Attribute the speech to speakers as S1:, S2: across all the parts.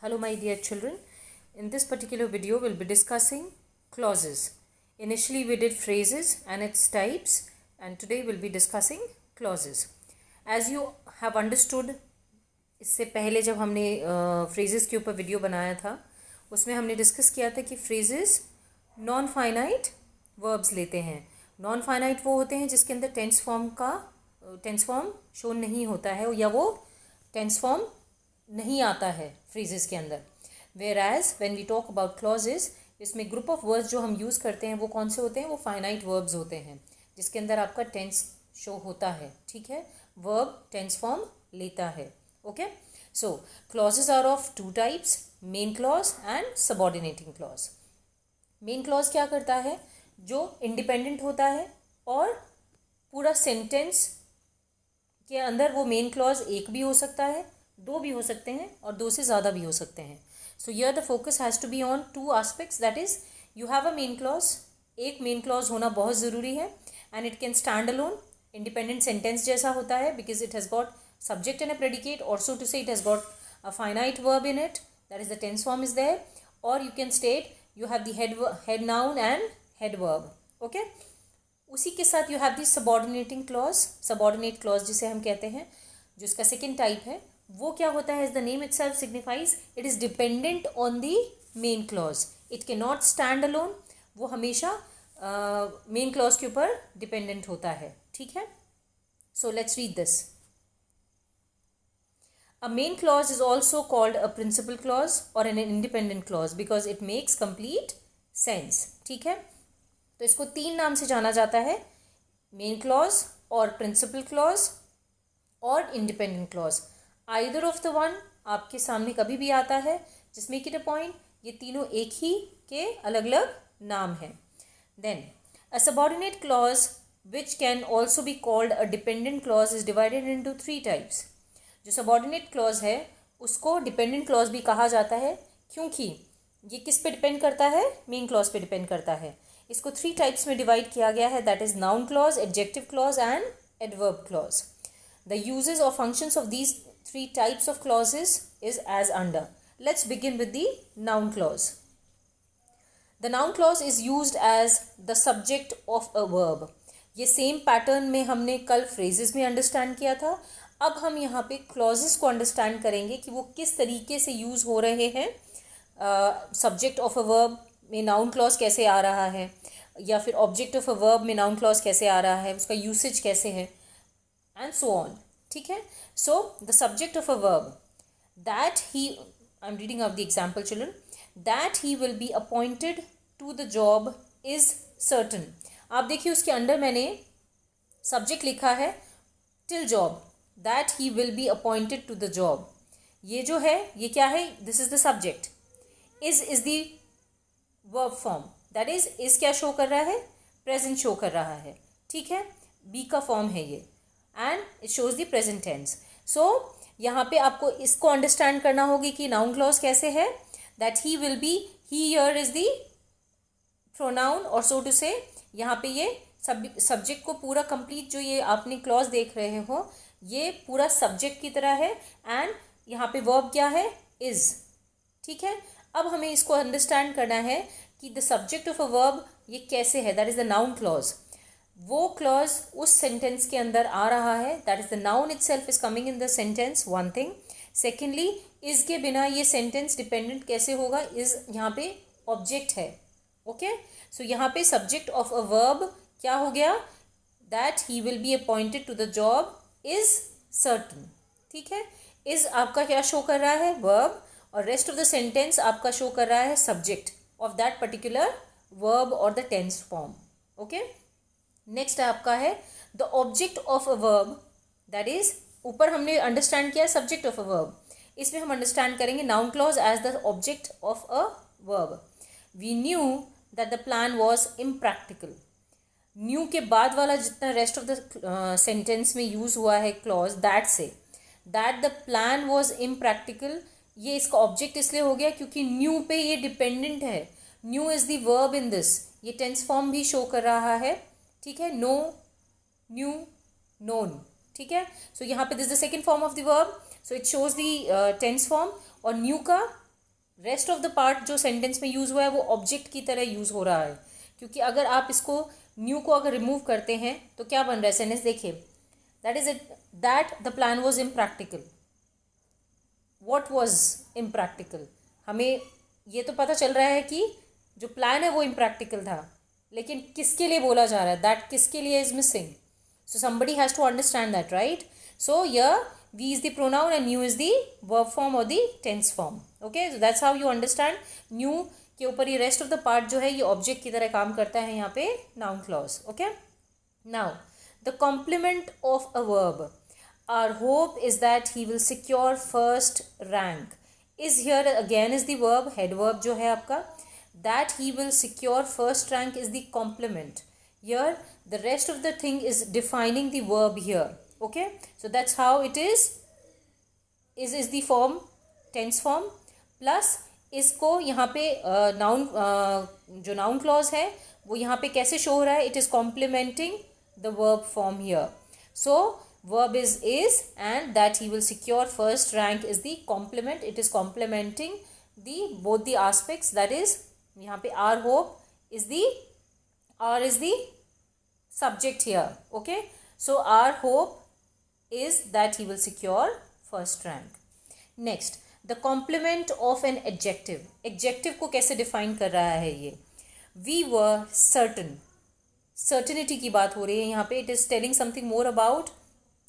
S1: Hello my dear children. In this particular video we'll be discussing clauses. Initially we did phrases and its types, and today we'll be discussing clauses. As you have understood, इससे पहले जब हमने phrases के ऊपर video बनाया था उसमें हमने डिस्कस किया था कि phrases नॉन फाइनाइट वर्ब्स लेते हैं. नॉन फाइनाइट वो होते हैं जिसके अंदर टेंस फॉर्म शो नहीं होता है या वो टेंस फॉर्म नहीं आता है फ्रेजेस के अंदर. Whereas when we talk about clauses, इसमें ग्रुप ऑफ वर्ड्स जो हम यूज़ करते हैं वो कौन से होते हैं? वो फाइनाइट वर्ब्स होते हैं जिसके अंदर आपका टेंस शो होता है. ठीक है, वर्ब टेंस फॉर्म लेता है. Okay, so clauses are of two types, main clause and subordinating clause. Main clause क्या करता है? जो इंडिपेंडेंट होता है और पूरा सेंटेंस के अंदर वो मेन क्लॉज एक भी हो सकता है, दो भी हो सकते हैं और दो से ज़्यादा भी हो सकते हैं. So here the focus has to be on two aspects, that is you have a main clause. एक मेन क्लॉज होना बहुत ज़रूरी है and it can stand alone, independent sentence जैसा होता है because it has got subject and a predicate, also to say it has got a finite verb in it, that is the tense form is there. और you can state you have the head noun and head verb. Okay, उसी के साथ you have the subordinating clause, subordinate clause जिसे हम कहते हैं, जो इसका सेकेंड टाइप है. वो क्या होता है? As the name itself signifies, it is dependent on the main clause. It can not stand alone. वो हमेशा मेन क्लॉज के ऊपर डिपेंडेंट होता है. ठीक है, so let's read this. A main clause is also called a principal clause or an independent clause because it makes complete sense. ठीक है, तो इसको तीन नाम से जाना जाता है: मेन क्लॉज और प्रिंसिपल क्लॉज और independent clause. Either of the one आपके सामने कभी भी आता है. Just make it a point, ये तीनों एक ही के अलग अलग नाम हैं. Then a subordinate clause which can also be called a dependent clause is divided into three types. जो सबऑर्डिनेट क्लॉज है उसको डिपेंडेंट क्लॉज भी कहा जाता है क्योंकि ये किस पे डिपेंड करता है? मेन क्लॉज पे डिपेंड करता है. इसको थ्री टाइप्स में डिवाइड किया गया है, that is noun clause, adjective clause and adverb clause. The uses और functions of these three types of clauses is as under. Let's begin with the noun clause. The noun clause is used as the subject of a verb. ये same pattern में हमने कल phrases में understand किया था. अब हम यहाँ पे clauses को अंडरस्टैंड करेंगे कि वो किस तरीके से यूज़ हो रहे हैं. सब्जेक्ट ऑफ अ वर्ब में नाउन क्लॉज कैसे आ रहा है, या फिर ऑब्जेक्ट ऑफ अ वर्ब में नाउन क्लॉज कैसे आ रहा है, उसका यूसेज कैसे है, एंड सो ऑन. ठीक है, so the subject of a verb that he, I'm reading out the example children, that he will be appointed to the job is certain. आप देखिए उसके अंदर मैंने सब्जेक्ट लिखा है till job, that he will be appointed to the job. ये जो है ये क्या है? this is the subject. is the verb form, that is क्या शो कर रहा है? present शो कर रहा है. ठीक है, be का फॉर्म है ये and it shows the present tense. So यहाँ पे आपको इसको अंडरस्टैंड करना होगी कि नाउन क्लॉज कैसे है. that he will be, he here is the pronoun और so to say यहाँ पे ये सब्जेक्ट को पूरा कंप्लीट, जो ये आपने क्लॉज देख रहे हो ये पूरा सब्जेक्ट की तरह है एंड यहाँ पे वर्ब क्या है? is. ठीक है, अब हमें इसको अंडरस्टैंड करना है कि the subject of a verb ये कैसे है, that is the noun clause. वो क्लॉज उस सेंटेंस के अंदर आ रहा है, that is the noun itself is coming in the sentence, one thing. Secondly, is के बिना ये सेंटेंस डिपेंडेंट कैसे होगा? इज यहाँ पे ऑब्जेक्ट है. ओके, सो यहाँ पे सब्जेक्ट ऑफ अ वर्ब क्या हो गया? That he will be appointed to the job is certain. ठीक है, इज आपका क्या शो कर रहा है? वर्ब. और रेस्ट ऑफ द सेंटेंस आपका शो कर रहा है subject of that particular verb और the tense form. Okay, next आपका है the object of a verb, that is ऊपर हमने अंडरस्टैंड किया सब्जेक्ट ऑफ अ वर्ब. इसमें हम अंडरस्टैंड करेंगे noun clause as the object of a verb. We knew that the plan was impractical. Knew के बाद वाला जितना रेस्ट ऑफ द सेंटेंस में यूज हुआ है क्लॉज, दैट से that the plan was impractical, ये इसका ऑब्जेक्ट इसलिए हो गया क्योंकि न्यू पे ये डिपेंडेंट है. New is the verb in this. ये टेंस फॉर्म भी शो कर रहा है. ठीक है, नो, न्यू, नोन. ठीक है, सो यहाँ पे this the second form of the verb, so it shows the tense form. और न्यू का रेस्ट ऑफ द पार्ट जो सेंटेंस में यूज़ हुआ है वो ऑब्जेक्ट की तरह यूज़ हो रहा है, क्योंकि अगर आप इसको न्यू को अगर रिमूव करते हैं तो क्या बन रहा है सेंटेंस देखिए, that is it that the plan was impractical. What was impractical, हमें ये तो पता चल रहा है कि जो प्लान है वो इम्प्रैक्टिकल था, लेकिन किसके लिए बोला जा रहा है, दैट किसके लिए is missing. So somebody has to understand that, right? So here we is the pronoun and new is the verb form or the tense form. Okay, so that's how you understand. New के ऊपर ये rest of the part जो है ये object की तरह काम करता है यहाँ पे noun clause. Okay, now the complement of a verb. Our hope is that he will secure first rank. Is here again is the verb, head verb जो है आपका. That he will secure first rank is the complement. Here the rest of the thing is defining the verb here. Okay, so that's how it is the form, tense form. plus इसको यहाँ पे noun जो noun clause है वो यहाँ पे कैसे show हो रहा है, it is complementing the verb form here. So verb is and that he will secure first rank is the complement. It is complementing the both the aspects, that is यहाँ पे our hope is the subject here. Okay, so our hope is that he will secure first rank. Next, the complement of an adjective. Adjective को कैसे define कर रहा है ये, we were certain, certainty की बात हो रही है यहाँ पे. it is telling something more about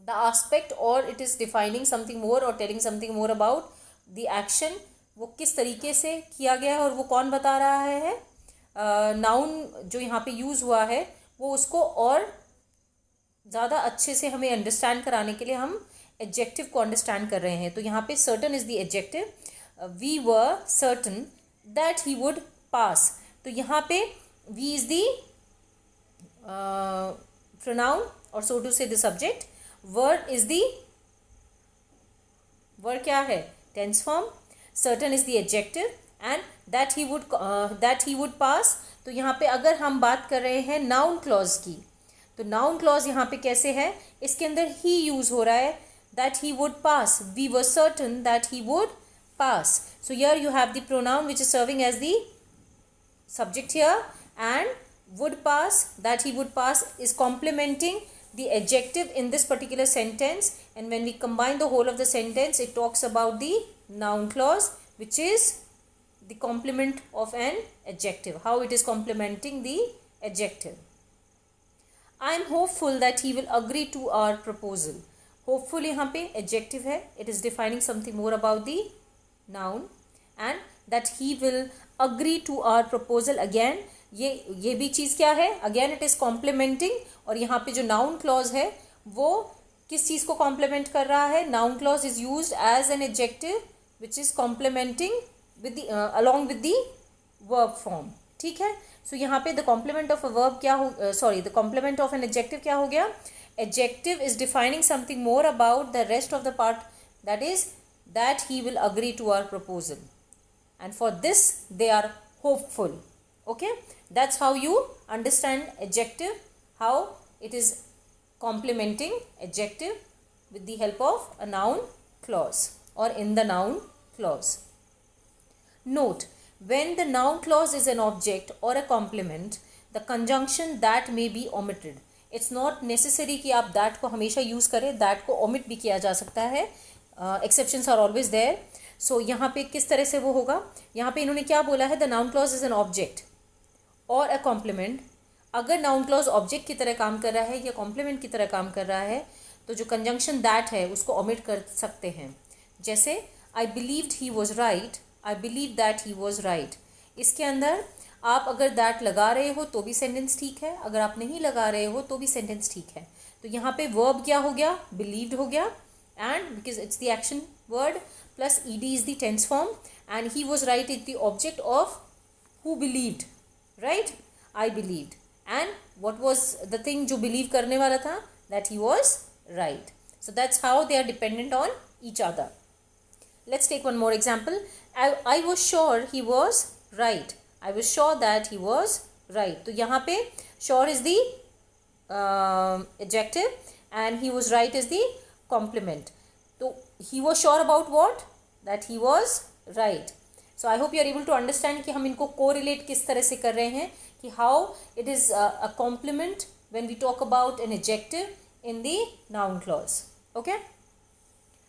S1: the aspect, or it is defining something more or telling something more about the action. वो किस तरीके से किया गया है और वो कौन बता रहा है. नाउन जो यहाँ पे यूज़ हुआ है वो उसको और ज़्यादा अच्छे से हमें अंडरस्टैंड कराने के लिए हम एडजेक्टिव को अंडरस्टैंड कर रहे हैं. तो यहाँ पे certain is the adjective. We were certain that he would pass. तो यहाँ पे वी इज़ द प्रोनाउन और so to say the subject. Were is the were क्या है, tense form. Certain is the adjective and that he would pass. तो यहाँ पे अगर हम बात कर रहे हैं नाउन क्लॉज की, तो नाउन क्लॉज यहाँ पे कैसे है, इसके अंदर ही यूज़ हो रहा है, that he would pass. We were certain that he would pass. So here you have the pronoun which is serving as the subject here, and would pass, that he would pass is complementing the adjective in this particular sentence, and when we combine the whole of the sentence it talks about the noun clause which is the complement of an adjective, how it is complementing the adjective. I am hopeful that he will agree to our proposal. Hopeful यहाँ पे adjective है, it is defining something more about the noun, and that he will agree to our proposal. again ये भी चीज़ क्या है, again it is complementing. और यहाँ पे जो noun clause है वो किस चीज़ को complement कर रहा है, noun clause is used as an adjective which is complementing with the along with the verb form. ठीक है, so यहाँ पे the complement of a verb क्या हो, the complement of an adjective क्या हो गया, adjective is defining something more about the rest of the part, that is that he will agree to our proposal, and for this they are hopeful. Okay, that's how you understand adjective, how it is complementing adjective with the help of a noun clause or in the noun clause. Note, when the noun clause is an object or a complement, the conjunction that may be omitted. It's not necessary कि आप that को हमेशा use करें, that को omit भी किया जा सकता है, exceptions are always there. So यहाँ पे किस तरह से वो होगा, यहाँ पे इन्होंने क्या बोला है, the noun clause is an object or a complement. अगर noun clause object की तरह काम कर रहा है या complement की तरह काम कर रहा है तो जो conjunction that है उसको omit कर सकते हैं. जैसे I believed he was right, I believe that he was right. इसके अंदर आप अगर that लगा रहे हो तो भी sentence ठीक है, अगर आप नहीं लगा रहे हो तो भी sentence ठीक है. तो यहाँ पे verb क्या हो गया, believed हो गया, and because it's the action word plus ed is the tense form, and he was right is the object of who believed, right? I believed, and what was the thing जो believe करने वाला था, that he was right. So that's how they are dependent on each other. Let's take one more example. I was sure he was right. I was sure that he was right. तो यहाँ पे sure is the adjective and he was right is the complement. तो he was sure about what? That he was right. So I hope you are able to understand कि हम इनको correlate किस तरह से कर रहे हैं, कि how it is a complement when we talk about an adjective in the noun clause. Okay,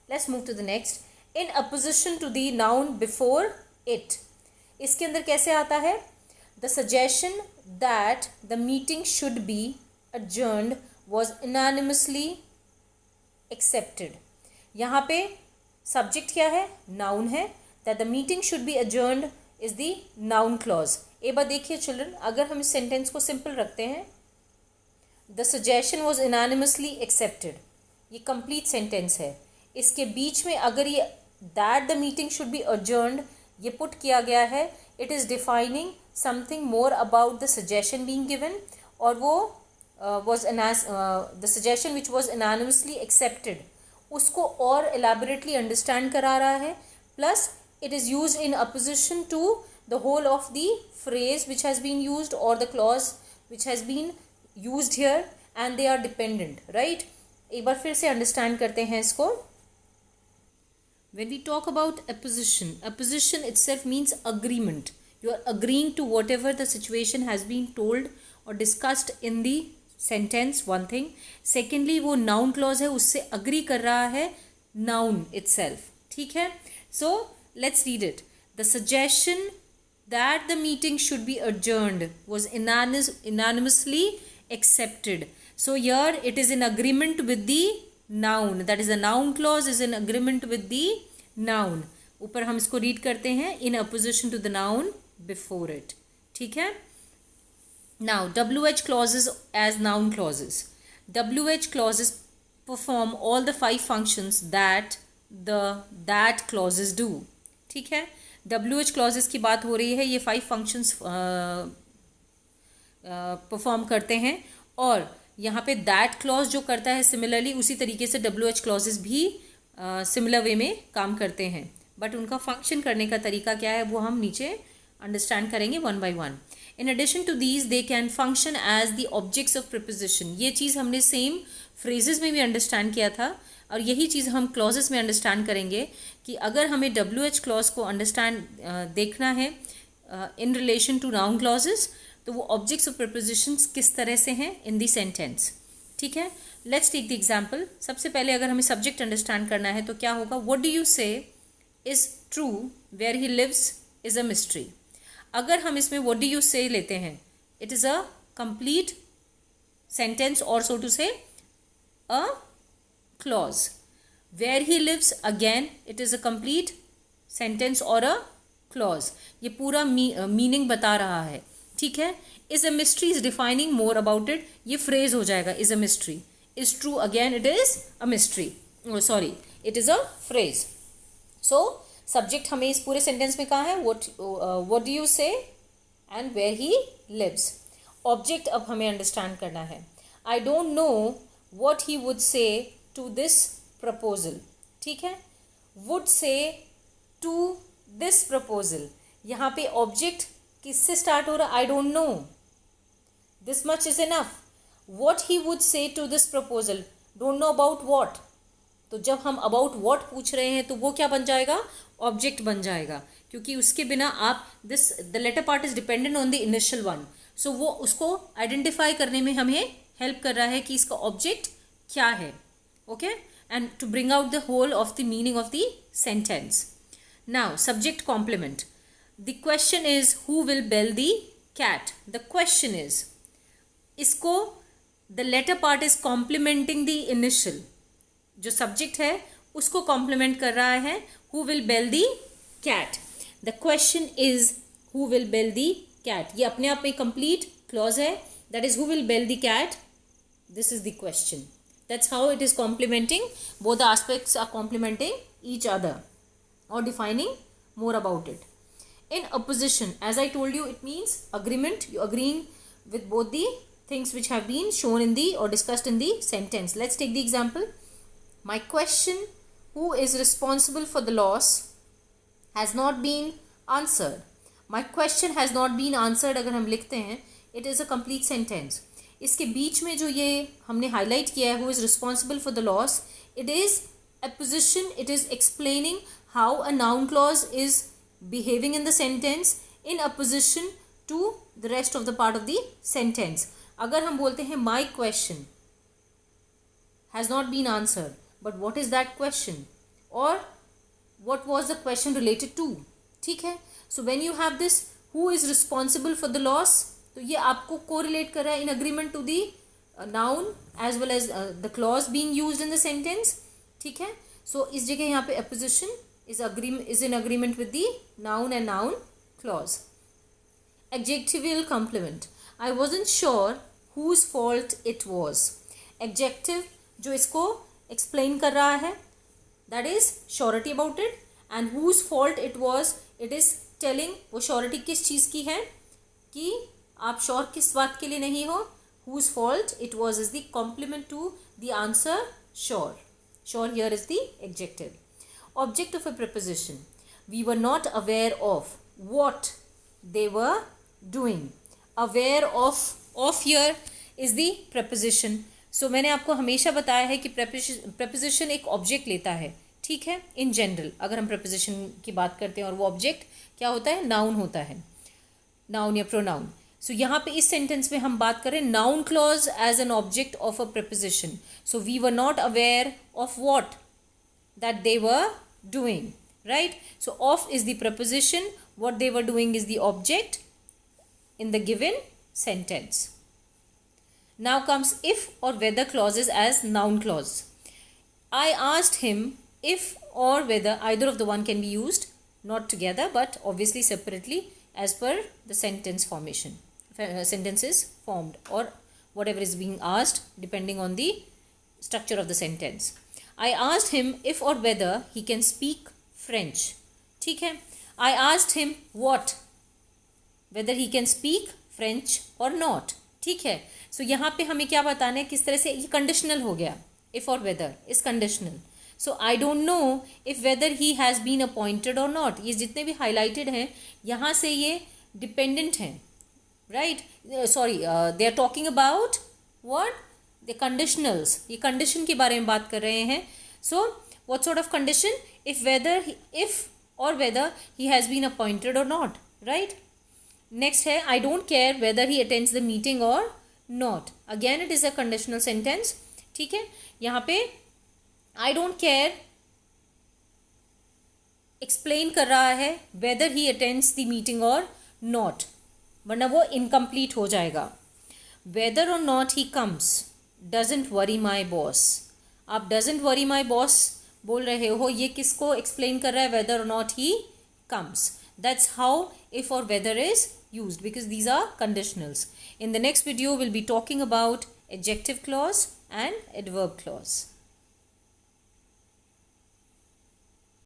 S1: let's move to the next. In apposition to the noun before it, इसके अंदर कैसे आता है? The suggestion that the meeting should be adjourned was unanimously accepted. यहाँ पे subject क्या है? Noun है. That the meeting should be adjourned is the noun clause. एक बार देखिए चिल्ड्रन, अगर हम इस सेंटेंस को सिंपल रखते हैं, the suggestion was unanimously accepted, ये कंप्लीट सेंटेंस है. इसके बीच में अगर ये that the meeting should be adjourned ये पुट किया गया है, it is defining something more about the suggestion being given, और वो the suggestion which was unanimously accepted उसको और elaborately understand करा रहा है. Plus it is used in opposition to the whole of the phrase which has been used or the clause which has been used here, and they are dependent, right? एक बार फिर से understand करते हैं इसको. When we talk about opposition itself means agreement. You are agreeing to whatever the situation has been told or discussed in the sentence, one thing. Secondly वो noun clause है, उससे agree कर रहा है नाउन इटसेल्फ. ठीक है, so let's read it. The suggestion that the meeting should be adjourned was unanimously accepted. So here it is in agreement with the noun, that is the noun clause is in agreement with the noun. ऊपर हम इसको read करते हैं, in opposition to the noun before it. ठीक है. Now, WH clauses as noun clauses. WH clauses perform all the 5 functions that that clauses do. ठीक है, WH clauses की बात हो रही है, ये 5 functions perform करते हैं, और यहाँ पे that clause जो करता है सिमिलरली उसी तरीके से WH clauses भी सिमिलर वे में काम करते हैं, बट उनका फंक्शन करने का तरीका क्या है वो हम नीचे अंडरस्टैंड करेंगे one by one. In addition to these, they can function as the objects of preposition. ये चीज़ हमने सेम phrases में भी अंडरस्टैंड किया था, और यही चीज़ हम clauses में अंडरस्टैंड करेंगे कि अगर हमें WH clause को अंडरस्टैंड देखना है in relation to noun clauses, तो वो objects of prepositions किस तरह से हैं in the sentence. ठीक है, let's take the example. सबसे पहले अगर हमें subject अंडरस्टैंड करना है तो क्या होगा? What do you say is true where he lives is a mystery. अगर हम इसमें what do you say लेते हैं, it is a complete sentence or so to say a clause. Where he lives, again it is a complete sentence or a clause. ये पूरा meaning बता रहा है. ठीक है, is a mystery is defining more about it. ये phrase हो जाएगा is a mystery. Is true, again it is a mystery. Oh, sorry, it is a phrase. So subject हमें इस पूरे सेंटेंस में कहा है what do you say and where he lives. Object अब हमें अंडरस्टैंड करना है. I don't know what he would say to this proposal. ठीक है, would say to this proposal, यहाँ पे ऑब्जेक्ट किससे स्टार्ट हो रहा? I don't know. This much is enough. What he would say to this proposal, don't know about what. तो जब हम अबाउट वॉट पूछ रहे हैं तो वो क्या बन जाएगा? ऑब्जेक्ट बन जाएगा, क्योंकि उसके बिना आप the latter part is dependent on the initial one. So वो उसको आइडेंटिफाई करने में हमें हेल्प कर रहा है कि इसका ऑब्जेक्ट क्या है. Okay, and to bring out the whole of the meaning of the sentence. Now subject complement. The question is who will bell the cat. The question is, इसको the latter part is complementing the initial. जो subject है उसको complement कर रहा है. Who will bell the cat. The question is who will bell the cat. ये अपने आप में कंप्लीट क्लॉज है. That is who will bell the cat. This is the question. That's how it is complementing. Both the aspects are complementing each other और defining more about it. In opposition, as I told you, it means agreement. You agreeing with both the things which have been shown in the or discussed in the sentence. Let's take the example. My question, who is responsible for the loss, has not been answered. My question has not been answered अगर हम लिखते हैं, it is a complete sentence. इसके बीच में जो ये हमने highlight किया है, who is responsible for the loss, it is apposition. It is explaining how a noun clause is behaving in the sentence in opposition to the rest of the part of the sentence. अगर हम बोलते हैं my question has not been answered, but what is that question, or what was the question related to, ठीक है. So when you have this who is responsible for the loss, तो ये आपको correlate कर रहा है in agreement to the noun as well as the clause being used in the sentence, ठीक है. So इस जगह यहाँ पे opposition is in agreement with the noun and noun clause. Adjectival complement. I wasn't sure whose fault it was. Adjective जो इसको explain कर रहा है, that is surety about it, and whose fault it was, it is telling वो surety किस चीज़ की है, कि आप sure किस बात के लिए नहीं हो. Whose fault it was is the complement to the answer sure. Sure here is the adjective. Object of a preposition. We were not aware of what they were doing. Aware of here is the preposition. So मैंने आपको हमेशा बताया है कि preposition एक object लेता है, ठीक है. In general अगर हम preposition की बात करते हैं और वो object क्या होता है, noun होता है, noun या pronoun. So यहाँ पे इस sentence में हम बात करें noun clause as an object of a preposition. So we were not aware of what that they were doing, right? So of is the preposition, what they were doing is the object in the given sentence. Now comes if or whether clauses as noun clause. I asked him if or whether, either of the one can be used, not together but obviously separately as per the sentence formation. Sentence is formed or whatever is being asked depending on the structure of the sentence. I asked him if or whether he can speak French, ठीक है. I asked him what, whether he can speak French or not, ठीक है. So यहाँ पे हमें क्या बताना है, किस तरह से ये conditional हो गया. If or whether is conditional. So I don't know if whether he has been appointed or not. ये जितने भी highlighted हैं यहाँ से ये dependent हैं, right? Sorry, they are talking about what? The conditionals. ये condition के बारे में बात कर रहे हैं. So what sort of condition? If or whether he has been appointed or not, right? Next है I don't care whether he attends the meeting or not. Again it is a conditional sentence, ठीक है. यहाँ पे I don't care explain कर रहा है whether he attends the meeting or not, वरना वो incomplete हो जाएगा. Whether or not he comes doesn't worry my boss. आप doesn't worry my boss बोल रहे हो, ये किसको explain कर रहा है, whether or not he comes. That's how if or whether is used, because these are conditionals. In the next video we'll be talking about adjective clause and adverb clause.